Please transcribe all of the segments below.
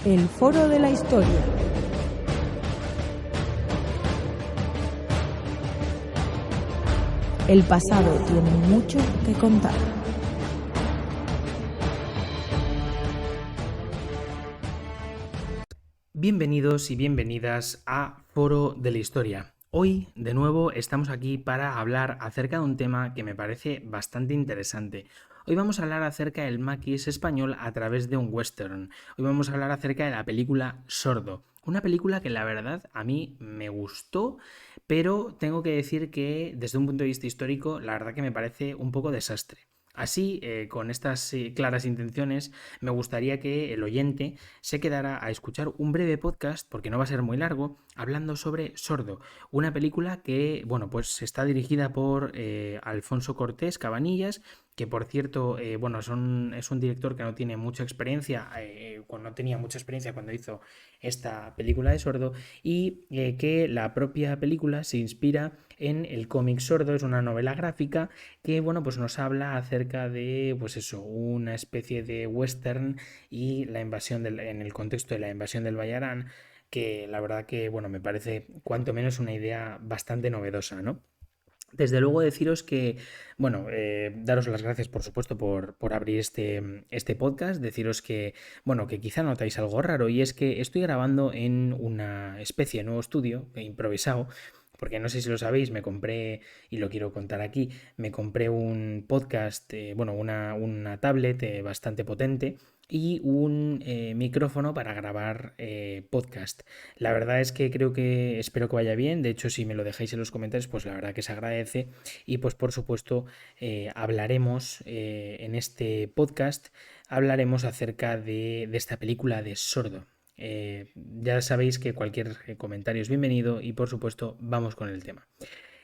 El Foro de la Historia. El pasado tiene mucho que contar. Bienvenidos y bienvenidas a Foro de la Historia. Hoy, de nuevo, estamos aquí para hablar acerca de un tema que me parece bastante interesante. Hoy vamos a hablar acerca del maquis español a través de un western. Hoy vamos a hablar acerca de la película Sordo. Una película que la verdad a mí me gustó, pero tengo que decir que desde un punto de vista histórico, la verdad que me parece un poco desastre. Así, con estas claras intenciones, me gustaría que el oyente se quedara a escuchar un breve podcast, porque no va a ser muy largo, hablando sobre Sordo, una película que, bueno, pues está dirigida por Alfonso Cortés Cabanillas, que por cierto, es un director que no tiene mucha experiencia, no tenía mucha experiencia cuando hizo esta película de Sordo, y que la propia película se inspira en el cómic Sordo, es una novela gráfica que, bueno, pues nos habla acerca de, pues eso, una especie de western y la invasión en el contexto de la invasión del Bayarán, que la verdad que, bueno, me parece cuanto menos una idea bastante novedosa, ¿no? Desde luego deciros que, bueno, daros las gracias por supuesto por abrir este podcast, deciros que, bueno, que quizá notáis algo raro y es que estoy grabando en una especie de nuevo estudio improvisado, porque no sé si lo sabéis, me compré, y lo quiero contar aquí, me compré un podcast, una tablet bastante potente y un micrófono para grabar podcast. La verdad es que creo que espero que vaya bien. De hecho, si me lo dejáis en los comentarios, pues la verdad que se agradece. Y pues por supuesto, hablaremos en este podcast, hablaremos acerca de esta película de Sordo. Ya sabéis que cualquier comentario es bienvenido y por supuesto vamos con el tema.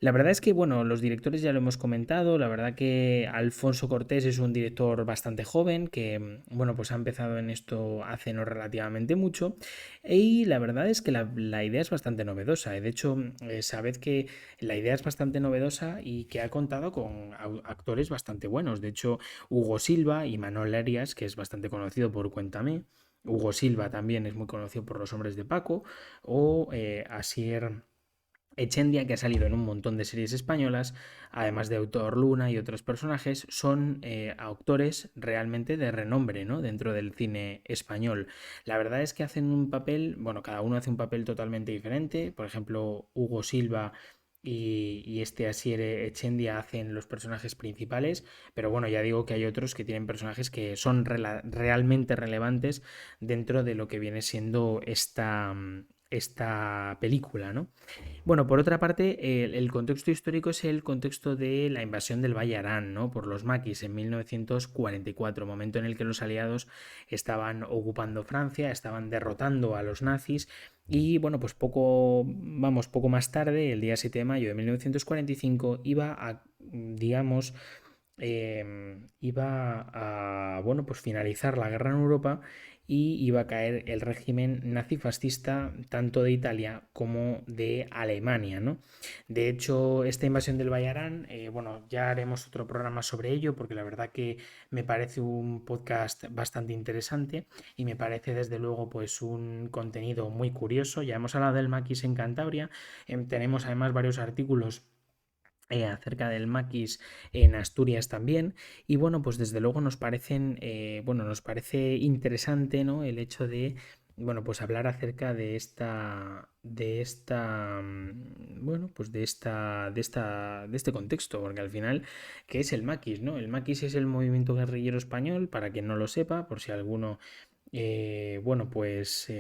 La verdad es que, bueno, los directores ya lo hemos comentado, la verdad que Alfonso Cortés es un director bastante joven que, bueno, pues ha empezado en esto hace no relativamente mucho y la verdad es que la idea es bastante novedosa. De hecho, sabed que la idea es bastante novedosa y que ha contado con actores bastante buenos. De hecho, Hugo Silva y Manuel Arias, que es bastante conocido por Cuéntame. Hugo Silva también es muy conocido por Los Hombres de Paco o Asier Echendia, que ha salido en un montón de series españolas, además de Autor Luna y otros personajes, son autores realmente de renombre, ¿no? Dentro del cine español. La verdad es que hacen un papel, bueno, cada uno hace un papel totalmente diferente. Por ejemplo, Hugo Silva y este Asier Echendia hacen los personajes principales, pero bueno, ya digo que hay otros que tienen personajes que son realmente relevantes dentro de lo que viene siendo esta película, ¿no? Bueno, por otra parte, el contexto histórico es el contexto de la invasión del Valle Arán, ¿no? Por los maquis en 1944, momento en el que los aliados estaban ocupando Francia, estaban derrotando a los nazis y bueno, pues poco más tarde, el día 7 de mayo de 1945, digamos, iba a, bueno, pues finalizar la guerra en Europa y iba a caer el régimen nazifascista tanto de Italia como de Alemania, ¿no? De hecho, esta invasión del Bayarán, bueno, ya haremos otro programa sobre ello porque la verdad que me parece un podcast bastante interesante y me parece desde luego pues un contenido muy curioso. Ya hemos hablado del maquis en Cantabria, tenemos además varios artículos acerca del maquis en Asturias también y bueno pues desde luego nos parece interesante, ¿no? El hecho de bueno pues hablar acerca de este contexto porque al final ¿qué es el maquis? ¿No? El maquis es el movimiento guerrillero español, para quien no lo sepa, por si alguno eh, bueno, pues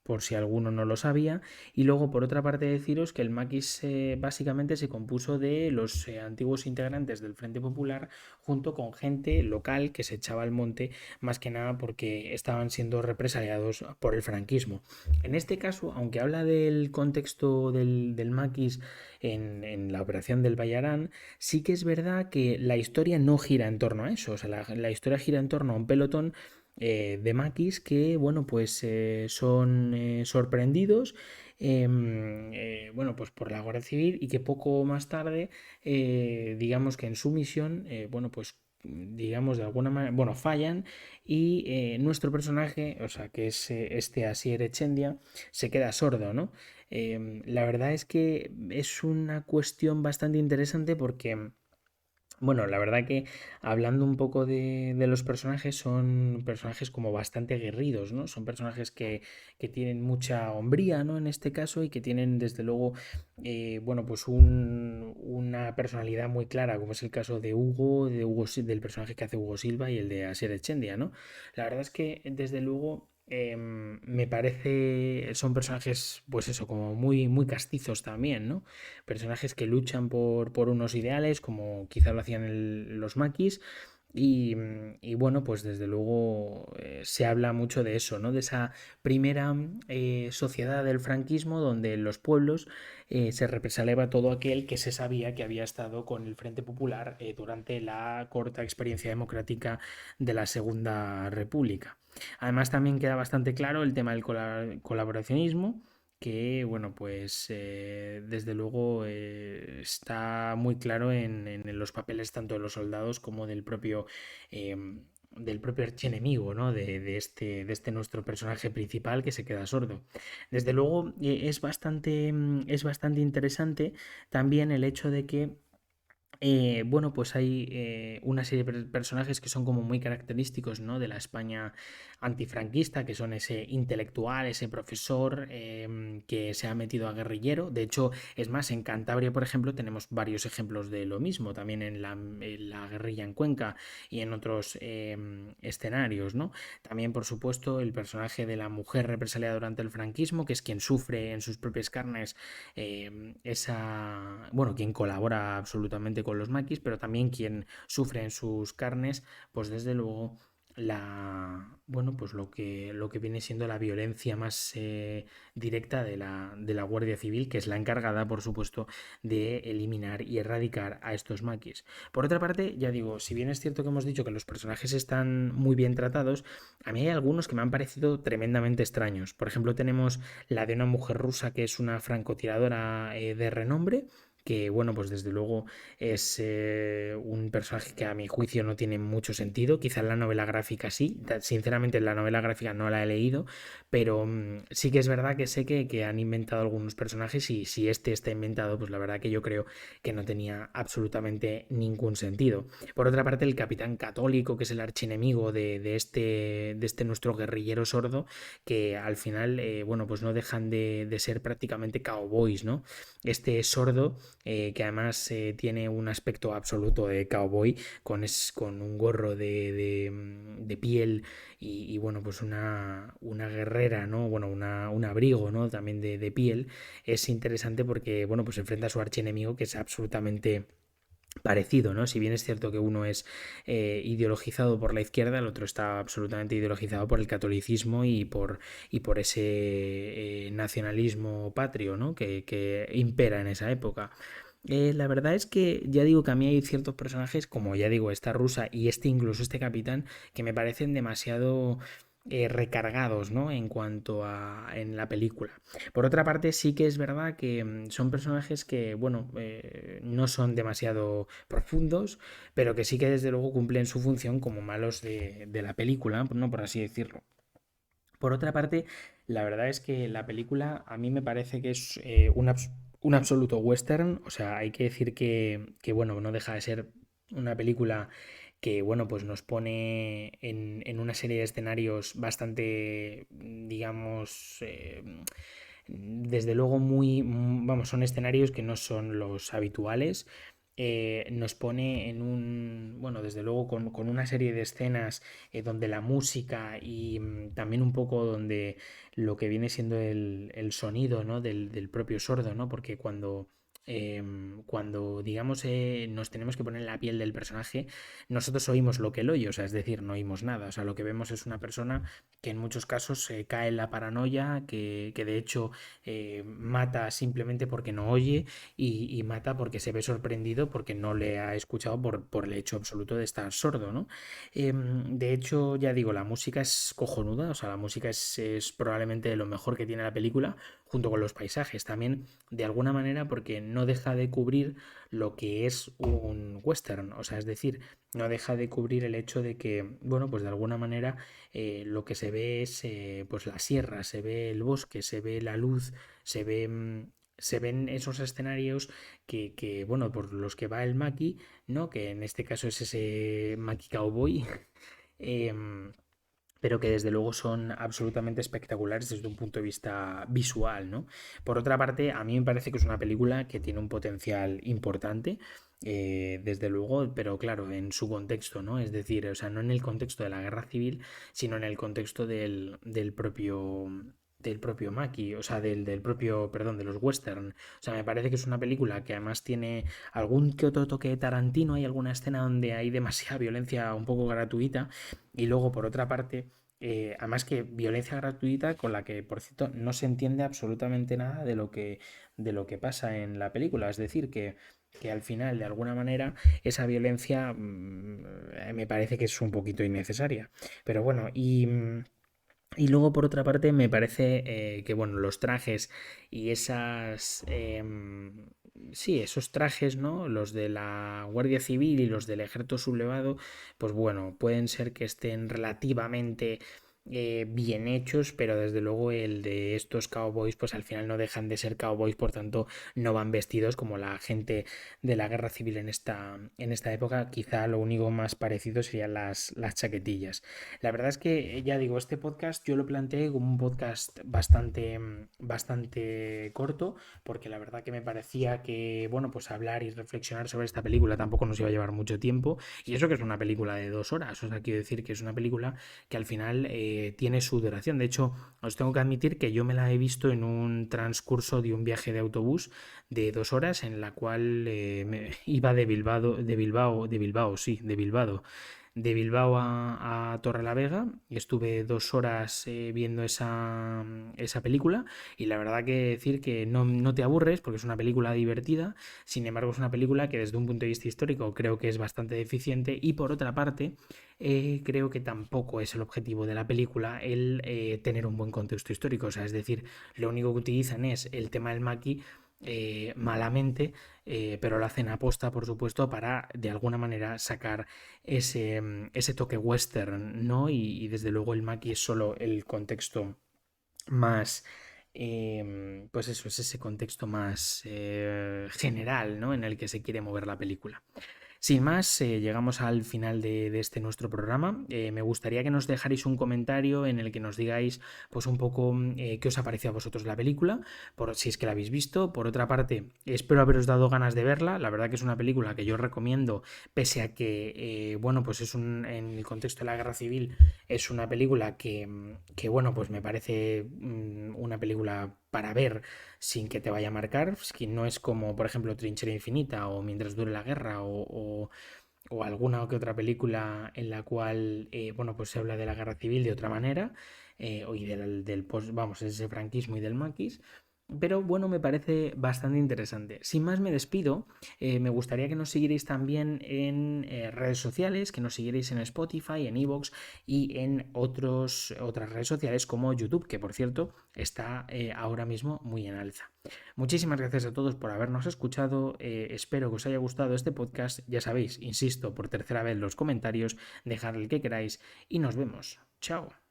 por si alguno no lo sabía. Y luego, por otra parte, deciros que el maquis básicamente se compuso de los antiguos integrantes del Frente Popular junto con gente local que se echaba al monte, más que nada porque estaban siendo represaliados por el franquismo. En este caso, aunque habla del contexto del maquis en la operación del Bayarán, sí que es verdad que la historia no gira en torno a eso. O sea, la historia gira en torno a un pelotón de maquis que, bueno, pues son sorprendidos, bueno, pues por la Guardia Civil y que poco más tarde, digamos que en su misión, bueno, pues digamos, de alguna manera, bueno, fallan y nuestro personaje, o sea, que es este Asier Echendia, se queda sordo, ¿no? La verdad es que es una cuestión bastante interesante porque bueno, la verdad que hablando un poco de los personajes, son personajes como bastante aguerridos, ¿no? Son personajes que tienen mucha hombría, ¿no? En este caso, y que tienen desde luego, bueno, pues una personalidad muy clara, como es el caso del personaje que hace Hugo Silva y el de Asier Echendia, ¿no? La verdad es que desde luego me parece, son personajes, pues eso, como muy castizos también, ¿no? Personajes que luchan por unos ideales, como quizá lo hacían los maquis. Y bueno, pues desde luego se habla mucho de eso, ¿no? De esa primera sociedad del franquismo donde en los pueblos se represaliaba todo aquel que se sabía que había estado con el Frente Popular durante la corta experiencia democrática de la Segunda República. Además también queda bastante claro el tema del colaboracionismo, que bueno, pues desde luego está muy claro en los papeles tanto de los soldados como eh, del propio archienemigo, ¿no? De este nuestro personaje principal que se queda sordo. Desde luego es bastante interesante también el hecho de que bueno, pues hay una serie de personajes que son como muy característicos, ¿no? De la España antifranquista, que son ese intelectual, ese profesor que se ha metido a guerrillero. De hecho, es más, en Cantabria, por ejemplo, tenemos varios ejemplos de lo mismo, también en la guerrilla en Cuenca y en otros escenarios, ¿no? También, por supuesto, el personaje de la mujer represaliada durante el franquismo, que es quien sufre en sus propias carnes bueno, quien colabora absolutamente con los maquis, pero también quien sufre en sus carnes, pues desde luego bueno, pues lo que viene siendo la violencia más directa de la Guardia Civil, que es la encargada, por supuesto, de eliminar y erradicar a estos maquis. Por otra parte, ya digo, si bien es cierto que hemos dicho que los personajes están muy bien tratados, a mí hay algunos que me han parecido tremendamente extraños. Por ejemplo, tenemos la de una mujer rusa que es una francotiradora de renombre, que bueno, pues desde luego es un personaje que a mi juicio no tiene mucho sentido. Quizá en la novela gráfica sí, sinceramente en la novela gráfica no la he leído, pero sí que es verdad que sé que han inventado algunos personajes y si este está inventado, pues la verdad que yo creo que no tenía absolutamente ningún sentido. Por otra parte, el capitán católico, que es el archienemigo de este nuestro guerrillero sordo, que al final, bueno, pues no dejan de ser prácticamente cowboys, ¿no? Este sordo, que además tiene un aspecto absoluto de cowboy, con un gorro de piel y, bueno, pues una guerrera, ¿no? Bueno, un abrigo, ¿no? También de piel. Es interesante porque, bueno, pues enfrenta a su archienemigo que es absolutamente parecido, ¿no? Si bien es cierto que uno es ideologizado por la izquierda, el otro está absolutamente ideologizado por el catolicismo y por ese nacionalismo patrio, ¿no? Que impera en esa época. La verdad es que ya digo que a mí hay ciertos personajes, como ya digo, esta rusa y incluso este capitán, que me parecen demasiado recargados, ¿no? En cuanto a en la película. Por otra parte, sí que es verdad que son personajes que, bueno, no son demasiado profundos, pero que sí que desde luego cumplen su función como malos de la película, ¿no? Por así decirlo. Por otra parte, la verdad es que la película a mí me parece que es un absoluto western. O sea, hay que decir que, bueno, no deja de ser una película que, bueno, pues nos pone en una serie de escenarios bastante, digamos, desde luego vamos, son escenarios que no son los habituales. Nos pone bueno, desde luego con una serie de escenas donde la música y también un poco donde lo que viene siendo el sonido, ¿no? del propio sordo, ¿no? Porque cuando digamos, nos tenemos que poner en la piel del personaje, nosotros oímos lo que él oye, o sea, es decir, no oímos nada, o sea, lo que vemos es una persona que en muchos casos cae en la paranoia, que de hecho mata simplemente porque no oye y mata porque se ve sorprendido porque no le ha escuchado por el hecho absoluto de estar sordo, ¿no? De hecho, ya digo, la música es cojonuda, o sea, la música es probablemente lo mejor que tiene la película, junto con los paisajes también, de alguna manera, porque no deja de cubrir lo que es un western, o sea, es decir, no deja de cubrir el hecho de que, bueno, pues de alguna manera lo que se ve es pues la sierra, se ve el bosque, se ve la luz, se ve... se ven esos escenarios bueno, por los que va el Maki, ¿no? Que en este caso es ese Maki Cowboy, em, pero que desde luego son absolutamente espectaculares desde un punto de vista visual, ¿no? Por otra parte, a mí me parece que es una película que tiene un potencial importante, desde luego, pero claro, en su contexto, ¿no? Es decir, o sea, no en el contexto de la guerra civil, sino en el contexto del propio Maki, o sea, del propio, perdón, de los western. O sea, me parece que es una película que además tiene algún que otro toque de Tarantino, hay alguna escena donde hay demasiada violencia un poco gratuita, y luego, por otra parte, además que violencia gratuita con la que, por cierto, no se entiende absolutamente nada de lo que pasa en la película. Es decir, que al final, de alguna manera, esa violencia me parece que es un poquito innecesaria. Pero bueno, y luego, por otra parte, me parece que, bueno, los trajes y esas... sí, esos trajes, ¿no? Los de la Guardia Civil y los del Ejército Sublevado, pues bueno, pueden ser que estén relativamente bien hechos, pero desde luego el de estos cowboys, pues al final no dejan de ser cowboys, por tanto, no van vestidos como la gente de la Guerra Civil en esta época. Quizá lo único más parecido serían las chaquetillas. La verdad es que, ya digo, este podcast yo lo planteé como un podcast bastante corto, porque la verdad que me parecía que, bueno, pues hablar y reflexionar sobre esta película tampoco nos iba a llevar mucho tiempo, y eso que es una película de 2 horas, o sea, quiero decir que es una película que al final tiene su duración. De hecho, os tengo que admitir que yo me la he visto en un transcurso de un viaje de autobús de 2 horas, en la cual iba de Bilbao a Torrelavega, y estuve 2 horas viendo esa película, y la verdad que decir que no te aburres porque es una película divertida. Sin embargo, es una película que desde un punto de vista histórico creo que es bastante deficiente, y por otra parte creo que tampoco es el objetivo de la película el tener un buen contexto histórico. O sea, es decir, lo único que utilizan es el tema del maqui malamente, pero lo hacen aposta, por supuesto, para de alguna manera sacar ese toque western, ¿no? Y desde luego el maqui es solo el contexto más, pues eso, es ese contexto más general, ¿no? En el que se quiere mover la película. Sin más, llegamos al final de este nuestro programa. Me gustaría que nos dejarais un comentario en el que nos digáis pues un poco qué os ha parecido a vosotros la película, por si es que la habéis visto. Por otra parte, espero haberos dado ganas de verla. La verdad que es una película que yo recomiendo, pese a que, bueno, pues en el contexto de la guerra civil es una película que bueno, pues me parece una película para ver sin que te vaya a marcar, que no es como, por ejemplo, Trinchera Infinita o Mientras dure la guerra o alguna que otra película en la cual, bueno, pues se habla de la guerra civil de otra manera, y del post, vamos, ese franquismo y del maquis. Pero bueno, me parece bastante interesante. Sin más, me despido. Me gustaría que nos siguierais también en redes sociales, que nos siguierais en Spotify, en Evox y en otras redes sociales como YouTube, que por cierto está ahora mismo muy en alza. Muchísimas gracias a todos por habernos escuchado. Espero que os haya gustado este podcast. Ya sabéis, insisto por tercera vez los comentarios, dejad el que queráis y nos vemos. Chao.